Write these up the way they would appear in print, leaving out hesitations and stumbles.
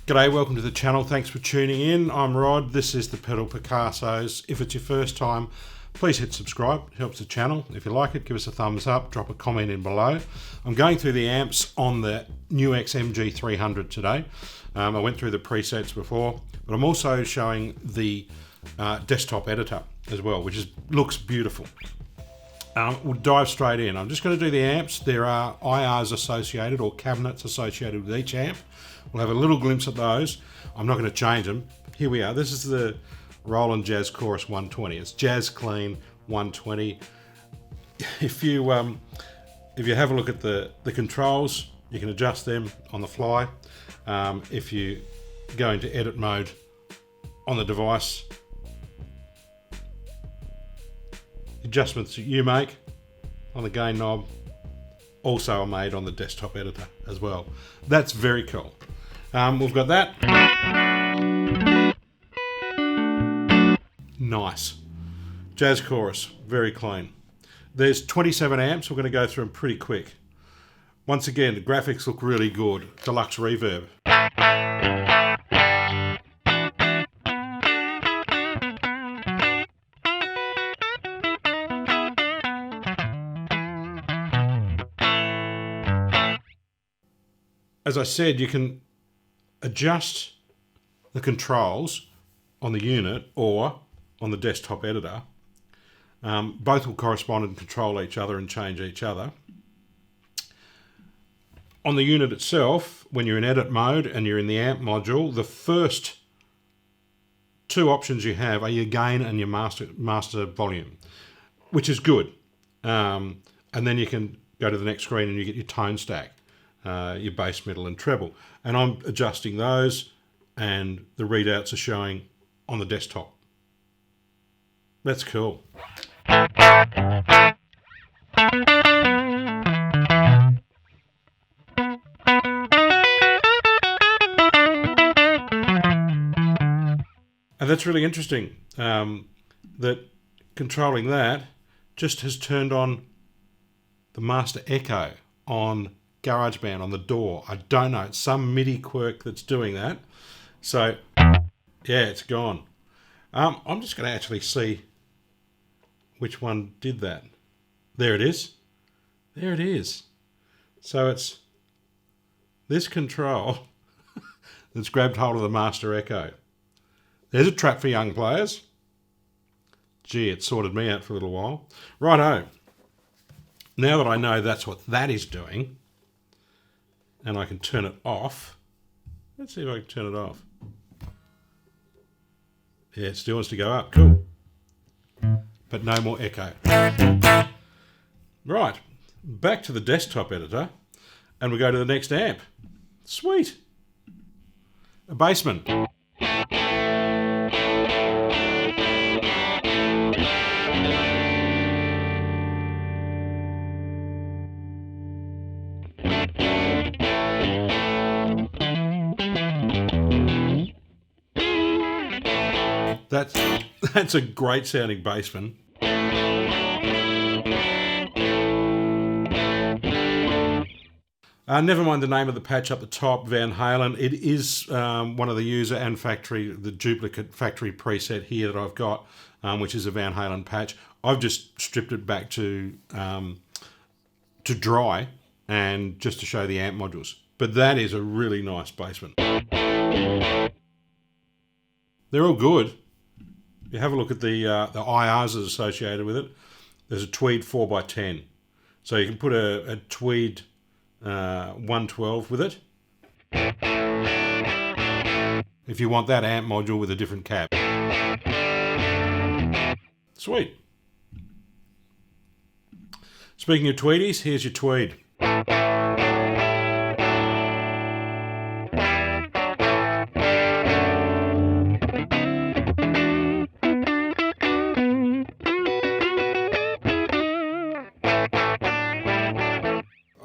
G'day, welcome to the channel. Thanks for tuning in. I'm Rod. This is the Pedal Picassos. If it's your first time, please hit subscribe. It helps the channel. If you like it, give us a thumbs up. Drop a comment in below. I'm going through the amps on the NUX MG-300 today. I went through the presets before, but I'm also showing the desktop editor as well, which looks beautiful. We'll dive straight in. I'm just going to do the amps. There are IRs associated or cabinets associated with each amp. We'll have a little glimpse at those. I'm not going to change them. Here we are. This is the Roland Jazz Chorus 120. It's Jazz Clean 120. If you have a look at the controls, you can adjust them on the fly. If you go into edit mode on the device, adjustments that you make on the gain knob also are made on the desktop editor as well. That's very cool. We've got that. Nice. Jazz Chorus, very clean. There's 27 amps. We're going to go through them pretty quick. Once again, the graphics look really good. Deluxe reverb. As I said, you can adjust the controls on the unit or on the desktop editor. Both will correspond and control each other and change each other. On the unit itself, when you're in edit mode and you're in the amp module, the first two options you have are your gain and your master volume, which is good. And then you can go to the next screen and you get your tone stack. Your bass, middle and treble, and I'm adjusting those and the readouts are showing on the desktop. That's cool. And that's really interesting, that controlling that just has turned on the master echo on GarageBand on the door. I don't know, it's some MIDI quirk that's doing that. So yeah, it's gone. I'm just going to actually see which one did that. There it is. There it is. So it's this control that's grabbed hold of the master echo. There's a trap for young players. Gee, it sorted me out for a little while. Righto. Now that I know that's what that is doing, and I can turn it off. Let's see if I can turn it off. Yeah, it still wants to go up. Cool. But no more echo. Right. Back to the desktop editor. And we go to the next amp. Sweet. A Bassman. That's a great sounding Bassman. Never mind the name of the patch up the top, Van Halen. It is one of the user and the duplicate factory preset here that I've got, which is a Van Halen patch. I've just stripped it back to dry and just to show the amp modules. But that is a really nice Bassman. They're all good. You have a look at the IRs associated with it. There's a Tweed 4x10. So you can put a Tweed 112 with it. If you want that amp module with a different cap. Sweet. Speaking of Tweedies, here's your Tweed.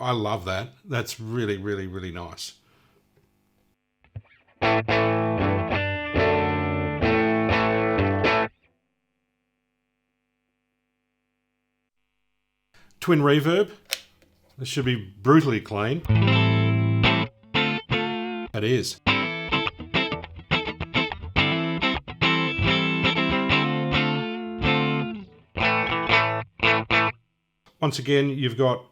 I love that. That's really, really, really nice. Twin reverb. This should be brutally clean. It is. Once again, you've got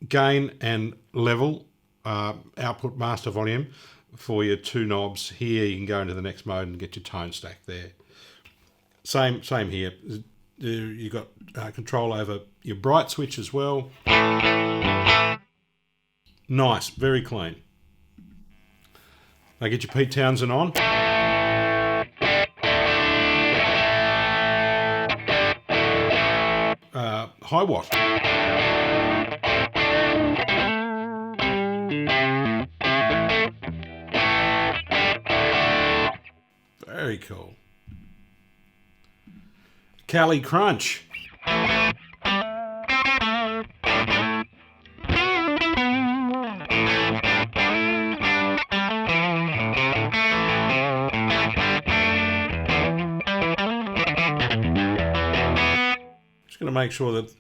gain and level, output master volume for your two knobs. Here you can go into the next mode and get your tone stack there. Same here. You've got control over your bright switch as well. Nice, very clean. Now get your Pete Townsend on. High watt. Very cool. Cali Crunch. Just going to make sure that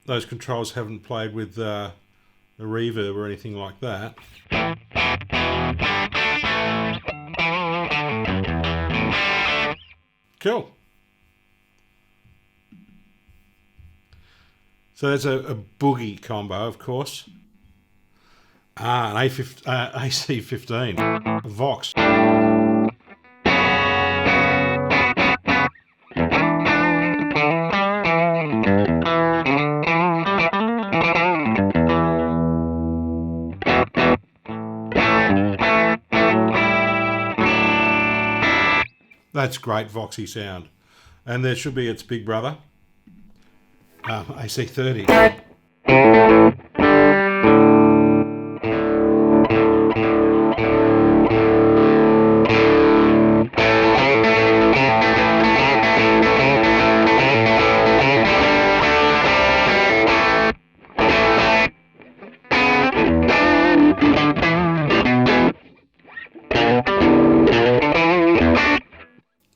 those controls haven't played with the reverb or anything like that. Cool. So that's a boogie combo, of course. An AC15, a Vox. That's great Voxy sound. And there should be its big brother, AC30.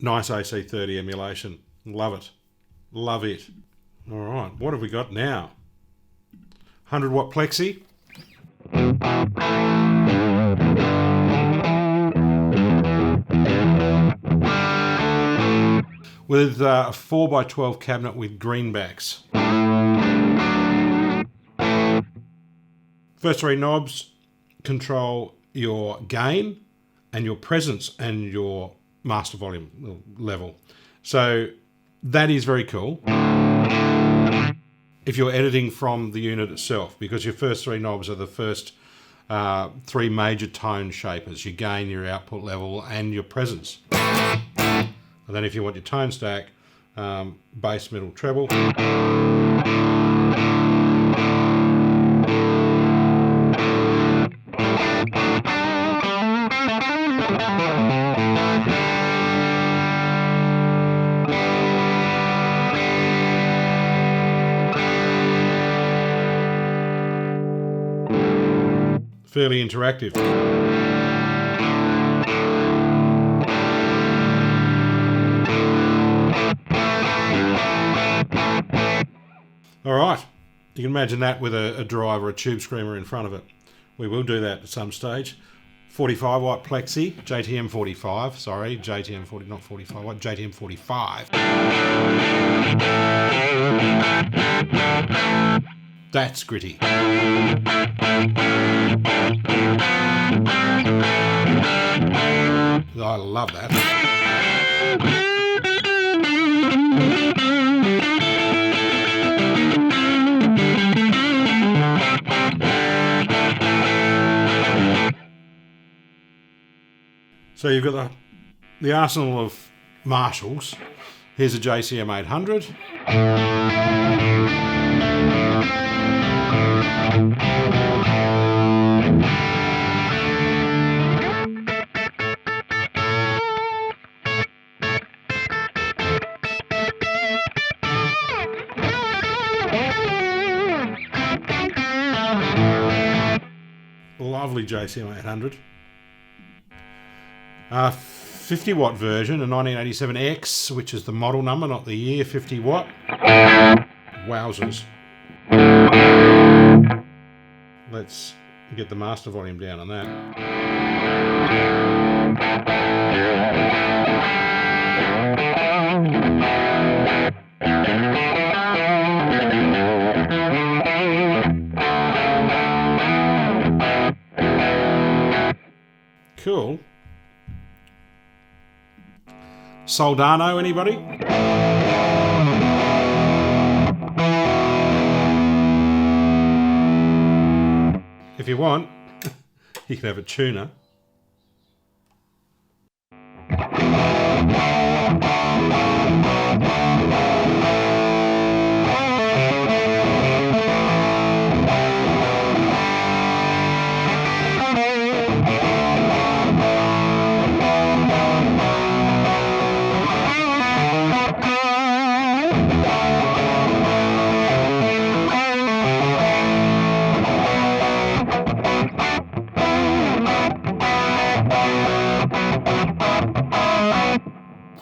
Nice AC30 emulation. Love it. Love it. All right, what have we got now? 100 watt plexi. With a 4x12 cabinet with greenbacks. First three knobs control your gain and your presence and your master volume level. So that is very cool if you're editing from the unit itself, because your first three knobs are the first three major tone shapers: your gain, your output level, and your presence. And then if you want your tone stack, bass, middle, treble. Fairly interactive. All right, you can imagine that with a drive or a tube screamer in front of it. We will do that at some stage. 45 watt plexi, JTM 45, sorry, JTM 40, not 45 watt, JTM 45. That's gritty. I love that. So you've got the arsenal of Marshalls. Here's a JCM 800. Lovely JCM 800. 50 watt version, a 1987X, which is the model number, not the year, 50 watt. Wowzers. Let's get the master volume down on that. Cool. Soldano, anybody? If you want, you can have a tuner.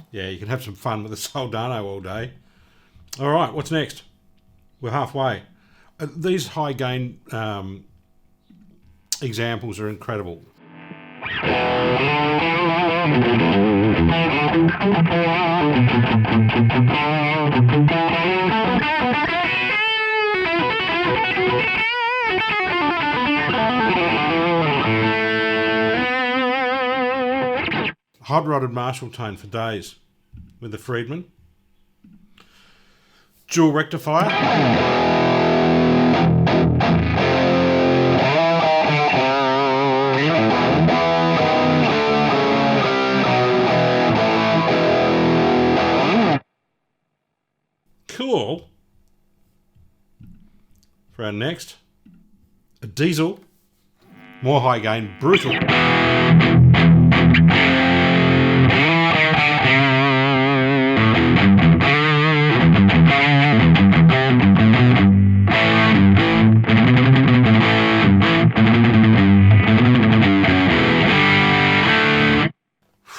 Yeah, you can have some fun with the Soldano all day. All right, what's next? We're halfway. These high gain examples are incredible. Hot rodded Marshall tone for days with the Friedman. Dual rectifier. Cool. For our next, a diesel, more high gain, brutal.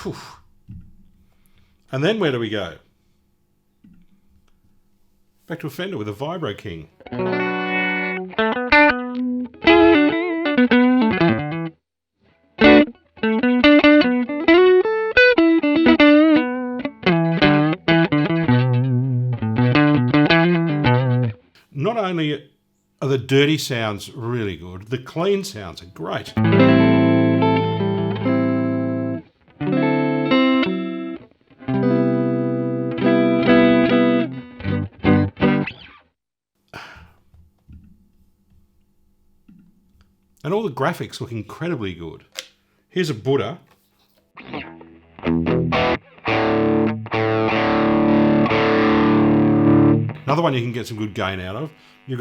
Whew. And then where do we go? Back to a Fender with a Vibro King. Not only are the dirty sounds really good, the clean sounds are great. And all the graphics look incredibly good. Here's a Buddha. Another one you can get some good gain out of. You've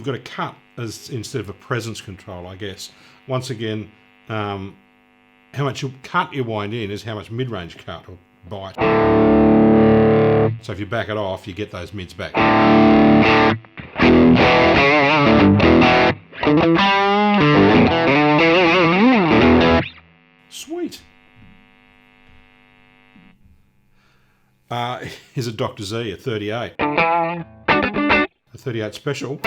got a cut as instead of a presence control, I guess. Once again, how much you cut your wind in is how much mid-range cut or bite. So if you back it off, you get those mids back. Sweet. Here's a Dr. Z, a 38. A 38 special.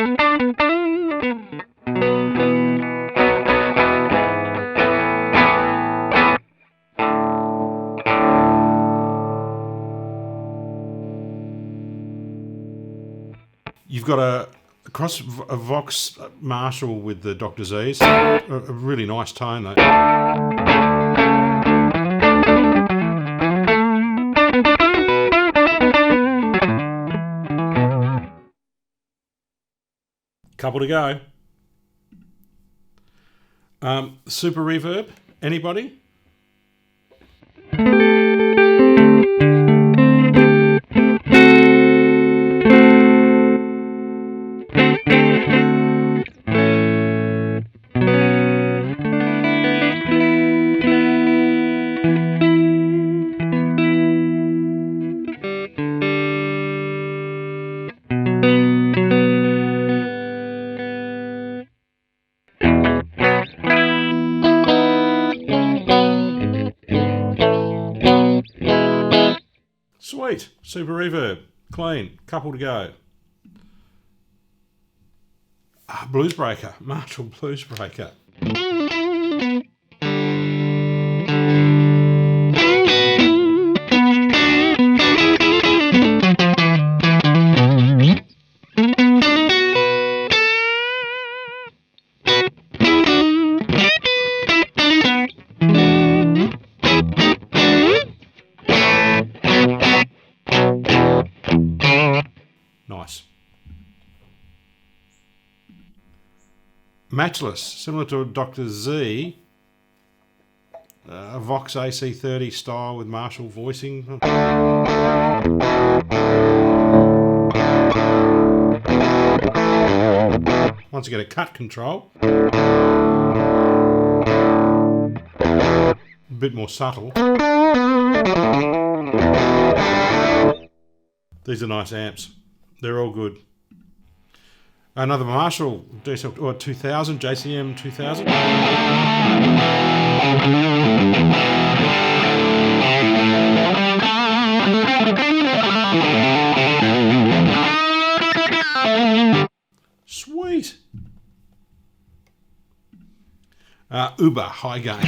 You've got a Vox Marshall with the Dr. Z's. A really nice tone though. Couple to go. Super reverb, anybody? Sweet, super reverb, clean, couple to go. Blues Breaker, Marshall Blues Breaker. Matchless, similar to a Dr. Z, a Vox AC30 style with Marshall voicing. Once you get a cut control, a bit more subtle. These are nice amps. They're all good. Another Marshall 2000, JCM 2000. Sweet. Uber high gain.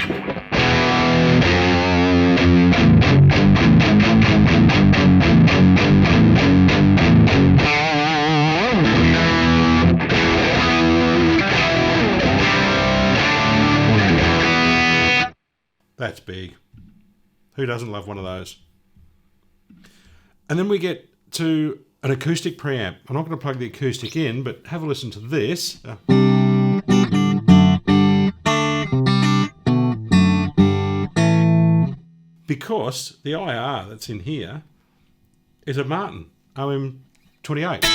That's big. Who doesn't love one of those? And then we get to an acoustic preamp. I'm not going to plug the acoustic in, but have a listen to this. Because the IR that's in here is a Martin OM28.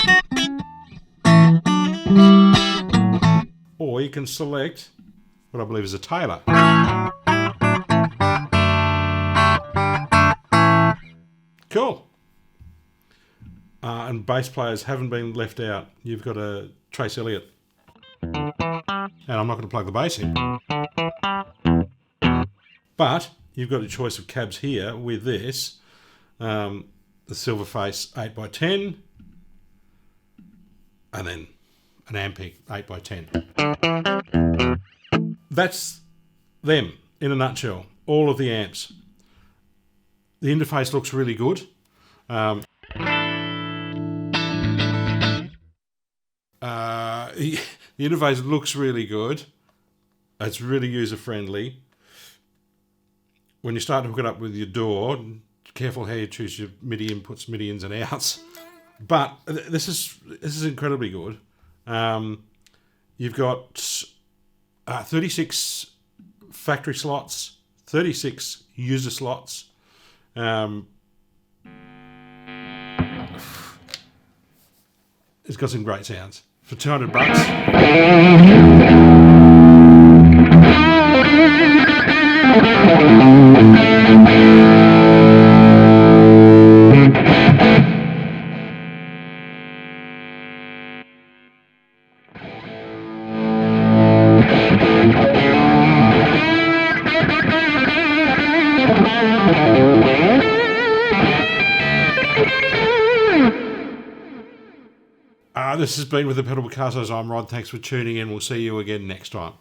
Or you can select what I believe is a Taylor. Cool. And bass players haven't been left out. You've got a Trace Elliott. And I'm not going to plug the bass in. But you've got a choice of cabs here with this. The Silverface 8x10. And then an Ampeg 8x10. That's them in a nutshell. All of the amps. The interface looks really good. The interface looks really good. It's really user-friendly. When you start to hook it up with your DAW, careful how you choose your MIDI inputs, MIDI ins and outs. But this is incredibly good. You've got 36 factory slots, 36 user slots. It's got some great sounds for $200. This has been with the Pedal Picassos. I'm Rod. Thanks for tuning in. We'll see you again next time.